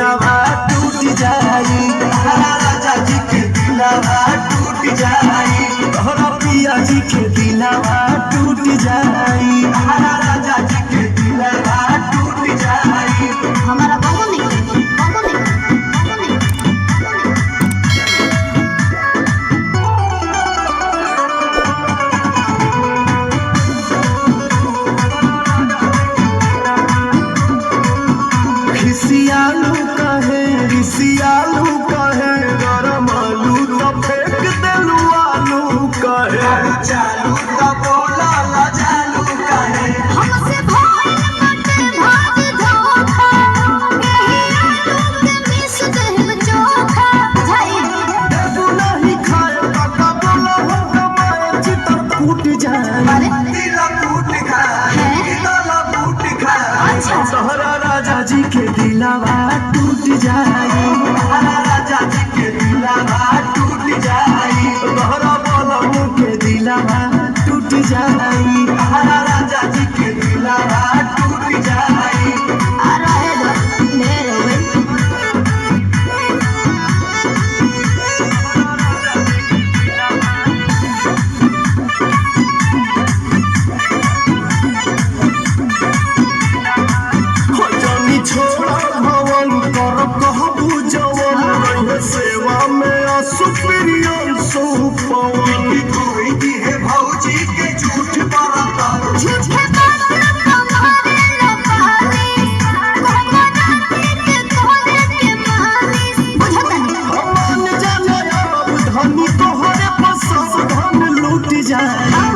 दिलवा टूट जाई, राजा जी के दिलवा टूट जाई, तोहरा पिया जी के दिलवा टूट जाई, राजा जी के दिलवा टूट जाई। हमारा बाबू नहीं, बाबू नहीं। खिसियालू कहे रिसियालू कहे गरम आलू तो फेंक देलू आलू कहे चालू तो बोला ला चालू कहे हमसे भाई मटे भाग धोखा, यही आलू के मिस देह चोखा जाई। देबू नहीं खाए काका बोला हो कमाए चित फूट जाए, दिल फूट खाए, दिल फूट खाए। अच्छा। तोहरा राजा जी के दिलवा टूट जाई, राजा जी के दिलवा टूट जाई, तोहरा बोलमू के दिलवा टूट जाई, राजा जी के दिलवा टूट जाई। आ रहे दो मेरे वे जानी छोड़ा भवन कर कहबू जवन रहे सेवा में असुप्रिय सुपवन कोई है भौजी के झूठ बरता झूठे बात तुम्हारे लपाले, कोमना के तोले के मालिस बुझत नहीं। मान जाने अब धनी तोहरे पसंद धन लूट जाए।